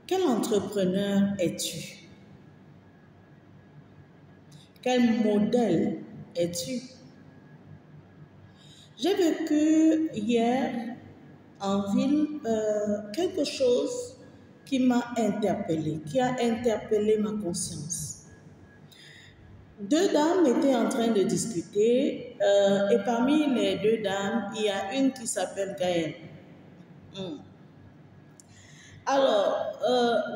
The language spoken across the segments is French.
quel entrepreneur es-tu? Quel modèle es-tu? J'ai vécu hier en ville quelque chose qui m'a interpellée, qui a interpellé ma conscience. Deux dames étaient en train de discuter et parmi les deux dames, il y a une qui s'appelle Gaëlle. Alors,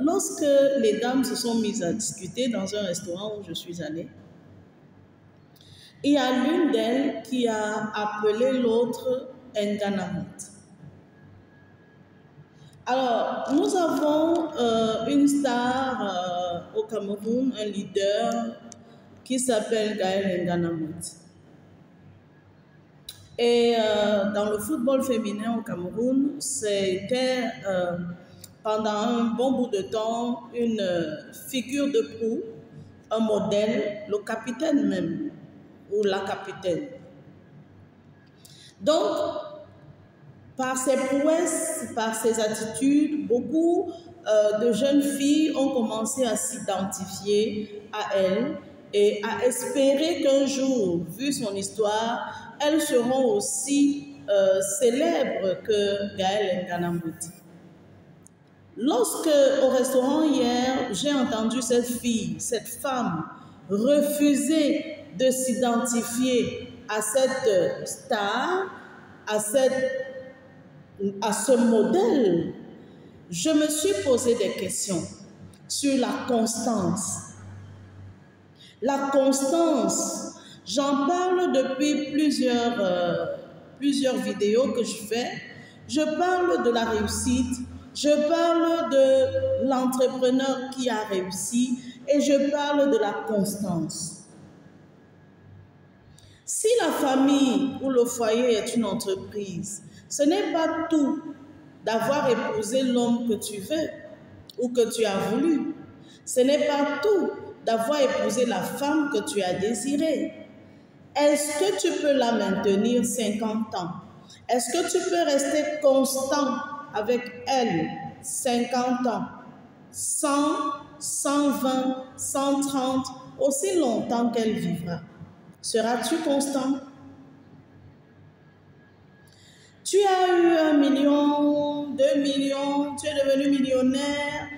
lorsque les dames se sont mises à discuter dans un restaurant où je suis allée, il y a l'une d'elles qui a appelé l'autre Nganamut. Alors, nous avons une star au Cameroun, un leader qui s'appelle Gaëlle Nganamut. Et dans le football féminin au Cameroun, c'était pendant un bon bout de temps une figure de proue, un modèle, le capitaine même, ou la capitaine. Donc, par ses prouesses, par ses attitudes, beaucoup de jeunes filles ont commencé à s'identifier à elle et à espérer qu'un jour, vu son histoire, elles seront aussi célèbres que Gaëlle Nganamut. Lorsque, au restaurant hier, j'ai entendu cette fille, cette femme, refuser de s'identifier à cette star, à ce modèle, je me suis posé des questions sur la constance. La constance, j'en parle depuis plusieurs vidéos que je fais. Je parle de la réussite, je parle de l'entrepreneur qui a réussi et je parle de la constance. Si la famille ou le foyer est une entreprise, ce n'est pas tout d'avoir épousé l'homme que tu veux ou que tu as voulu. Ce n'est pas tout d'avoir épousé la femme que tu as désirée. Est-ce que tu peux la maintenir 50 ans? Est-ce que tu peux rester constant avec elle 50 ans, 100, 120, 130, aussi longtemps qu'elle vivra? Seras-tu constant? Tu as eu 1 million, 2 millions, tu es devenu millionnaire,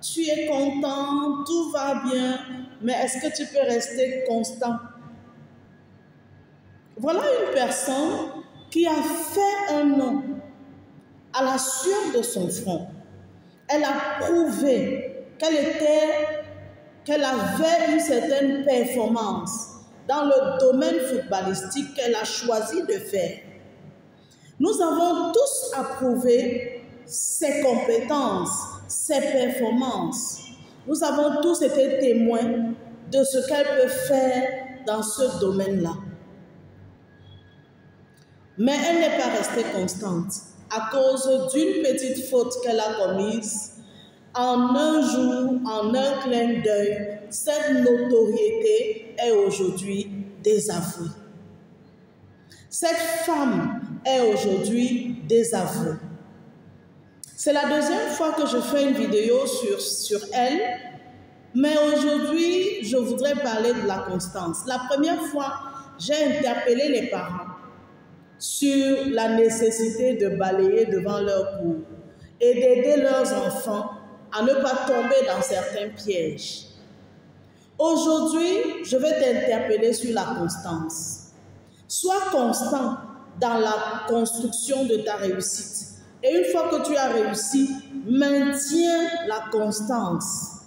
tu es content, tout va bien, mais est-ce que tu peux rester constant? Voilà une personne qui a fait un nom à la sueur de son front. Elle a prouvé qu'elle avait une certaine performance dans le domaine footballistique qu'elle a choisi de faire. Nous avons tous approuvé ses compétences, ses performances. Nous avons tous été témoins de ce qu'elle peut faire dans ce domaine-là. Mais elle n'est pas restée constante à cause d'une petite faute qu'elle a commise. En un jour, en un clin d'œil, cette notoriété est aujourd'hui désavouée. Cette femme est aujourd'hui désavouée. C'est la deuxième fois que je fais une vidéo sur elle, mais aujourd'hui, je voudrais parler de la constance. La première fois, j'ai interpellé les parents sur la nécessité de balayer devant leur cour et d'aider leurs enfants à ne pas tomber dans certains pièges. Aujourd'hui, je vais t'interpeller sur la constance. Sois constant dans la construction de ta réussite. Et une fois que tu as réussi, maintiens la constance.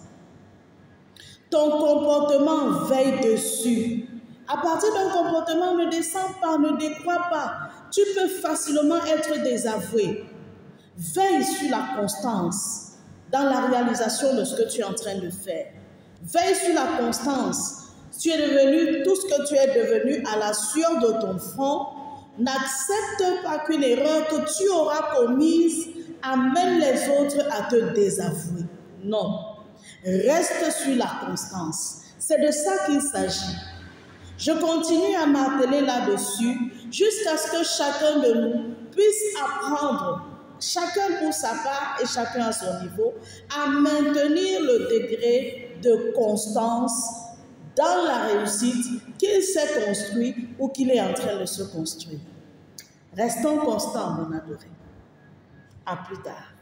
Ton comportement veille dessus. À partir d'un comportement, ne descends pas, ne décroît pas. Tu peux facilement être désavoué. Veille sur la constance dans la réalisation de ce que tu es en train de faire. Veille sur la constance. Tu es devenu tout ce que tu es devenu à la sueur de ton front. N'accepte pas qu'une erreur que tu auras commise amène les autres à te désavouer. Non. Reste sur la constance. C'est de ça qu'il s'agit. Je continue à marteler là-dessus jusqu'à ce que chacun de nous puisse apprendre chacun pour sa part et chacun à son niveau, à maintenir le degré de constance dans la réussite qu'il s'est construit ou qu'il est en train de se construire. Restons constants, mon adoré. À plus tard.